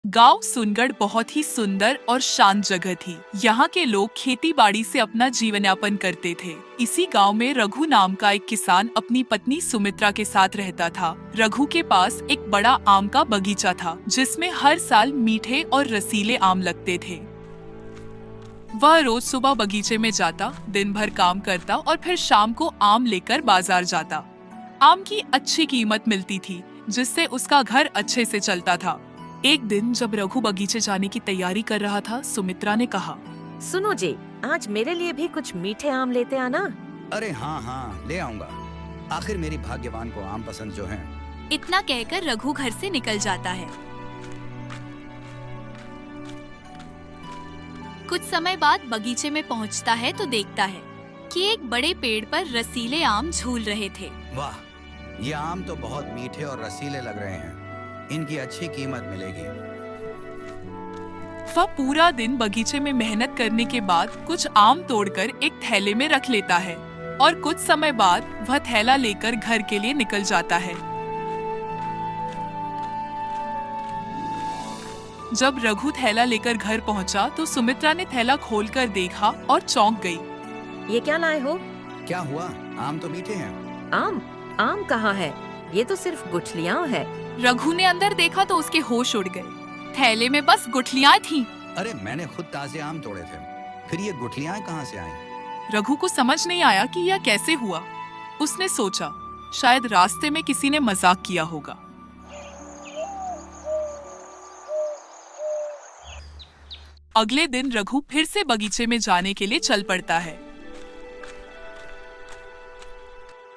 गांव सुनगढ़ बहुत ही सुंदर और शांत जगह थी। यहाँ के लोग खेती बाड़ी से अपना जीवन यापन करते थे। इसी गांव में रघु नाम का एक किसान अपनी पत्नी सुमित्रा के साथ रहता था। रघु के पास एक बड़ा आम का बगीचा था, जिसमें हर साल मीठे और रसीले आम लगते थे। वह रोज सुबह बगीचे में जाता, दिन भर काम करता और फिर शाम को आम लेकर बाजार जाता। आम की अच्छी कीमत मिलती थी, जिससे उसका घर अच्छे से चलता था। एक दिन जब रघु बगीचे जाने की तैयारी कर रहा था, सुमित्रा ने कहा, सुनो जी, आज मेरे लिए भी कुछ मीठे आम लेते आना। अरे हाँ हाँ, ले आऊंगा। आखिर मेरी भाग्यवान को आम पसंद जो हैं। इतना कहकर रघु घर से निकल जाता है। कुछ समय बाद बगीचे में पहुंचता है तो देखता है कि एक बड़े पेड़ पर रसीले आम झूल रहे थे। वाह, ये आम तो बहुत मीठे और रसीले लग रहे हैं। इनकी अच्छी कीमत मिलेगी। वह पूरा दिन बगीचे में मेहनत करने के बाद कुछ आम तोड़कर एक थैले में रख लेता है और कुछ समय बाद वह थैला लेकर घर के लिए निकल जाता है। जब रघु थैला लेकर घर पहुंचा तो सुमित्रा ने थैला खोलकर देखा और चौंक गई। ये क्या लाए हो? क्या हुआ? आम तो मीठे हैं। आम? आम कहाँ है? ये तो सिर्फ गुठलियाँ है। रघु ने अंदर देखा तो उसके होश उड़ गए। थैले में बस गुठलियाँ थीं। अरे मैंने खुद ताजे आम तोड़े थे, फिर ये गुठलियाँ कहाँ से आईं? रघु को समझ नहीं आया कि यह कैसे हुआ। उसने सोचा शायद रास्ते में किसी ने मजाक किया होगा। अगले दिन रघु फिर से बगीचे में जाने के लिए चल पड़ता है।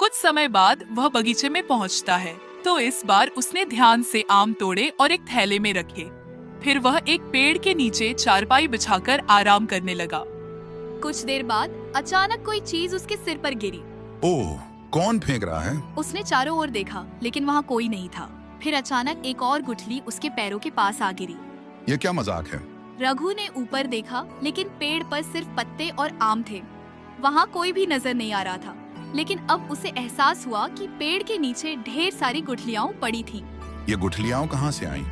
कुछ समय बाद वह बगीचे में पहुंचता है तो इस बार उसने ध्यान से आम तोड़े और एक थैले में रखे। फिर वह एक पेड़ के नीचे चारपाई बिछाकर आराम करने लगा। कुछ देर बाद अचानक कोई चीज उसके सिर पर गिरी। ओह, कौन फेंक रहा है? उसने चारों ओर देखा, लेकिन वहाँ कोई नहीं था। फिर अचानक एक और गुठली उसके पैरों के पास आ गिरी। ये क्या मजाक है? रघु ने ऊपर देखा, लेकिन पेड़ पर सिर्फ पत्ते और आम थे। वहाँ कोई भी नजर नहीं आ रहा था। लेकिन अब उसे एहसास हुआ कि पेड़ के नीचे ढेर सारी गुठलियाँ पड़ी थीं। ये गुठलियाँ कहाँ से आईं?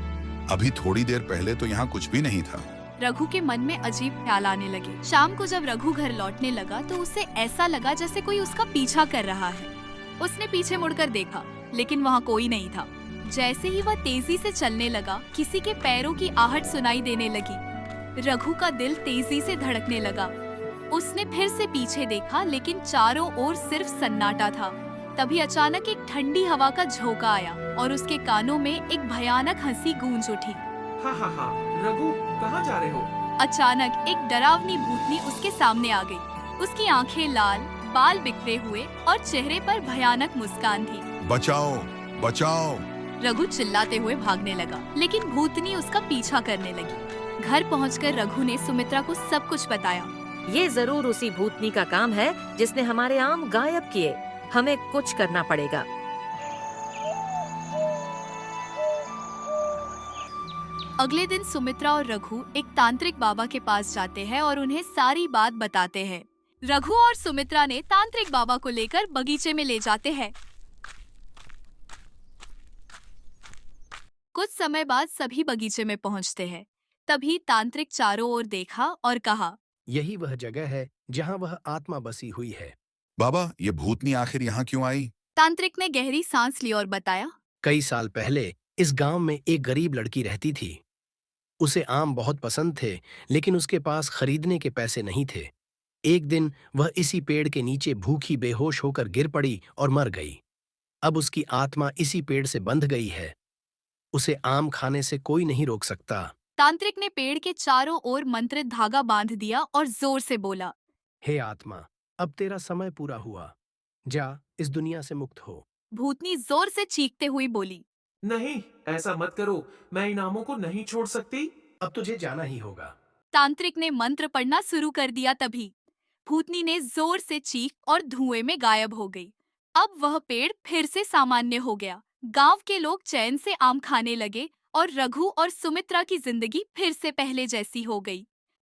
अभी थोड़ी देर पहले तो यहाँ कुछ भी नहीं था। रघु के मन में अजीब ख्याल आने लगे। शाम को जब रघु घर लौटने लगा तो उसे ऐसा लगा जैसे कोई उसका पीछा कर रहा है। उसने पीछे मुड़कर देखा, लेकिन वहाँ कोई नहीं था। जैसे ही वह तेजी से चलने लगा, किसी के पैरों की आहट सुनाई देने लगी। रघु का दिल तेजी से धड़कने लगा। उसने फिर से पीछे देखा, लेकिन चारों ओर सिर्फ सन्नाटा था। तभी अचानक एक ठंडी हवा का झोंका आया और उसके कानों में एक भयानक हंसी गूंज उठी। हाँ हाँ हाँ, रघु कहाँ जा रहे हो? अचानक एक डरावनी भूतनी उसके सामने आ गई। उसकी आंखें लाल, बाल बिखरे हुए और चेहरे पर भयानक मुस्कान थी। बचाओ, बचाओ! रघु चिल्लाते हुए भागने लगा, लेकिन भूतनी उसका पीछा करने लगी। घर पहुंचकर रघु ने सुमित्रा को सब कुछ बताया। ये जरूर उसी भूतनी का काम है जिसने हमारे आम गायब किए। हमें कुछ करना पड़ेगा। अगले दिन सुमित्रा और रघु एक तांत्रिक बाबा के पास जाते हैं और उन्हें सारी बात बताते हैं। रघु और सुमित्रा ने तांत्रिक बाबा को लेकर बगीचे में ले जाते हैं। कुछ समय बाद सभी बगीचे में पहुंचते हैं। तभी तांत्रिक चारों ओर देखा और कहा, यही वह जगह है जहाँ वह आत्मा बसी हुई है। बाबा, ये भूतनी आखिर यहाँ क्यों आई? तांत्रिक ने गहरी सांस ली और बताया, कई साल पहले इस गांव में एक गरीब लड़की रहती थी। उसे आम बहुत पसंद थे, लेकिन उसके पास खरीदने के पैसे नहीं थे। एक दिन वह इसी पेड़ के नीचे भूखी बेहोश होकर गिर पड़ी और मर गई। अब उसकी आत्मा इसी पेड़ से बंध गई है। उसे आम खाने से कोई नहीं रोक सकता। तांत्रिक ने पेड़ के चारों ओर मंत्रित धागा बांध दिया और जोर से बोला, हे आत्मा, अब तेरा समय पूरा हुआ। जा, इस दुनिया से मुक्त हो। भूतनी जोर से चीखते हुई बोली, नहीं, ऐसा मत करो। मैं इन आमों को नहीं छोड़ सकती। अब तुझे जाना ही होगा। तांत्रिक ने मंत्र पढ़ना शुरू कर दिया। तभी भूतनी ने जोर से चीख और धुएं में गायब हो गई। अब वह पेड़ फिर से सामान्य हो गया। गांव के लोग चैन से आम खाने लगे और रघु और सुमित्रा की जिंदगी फिर से पहले जैसी हो गई।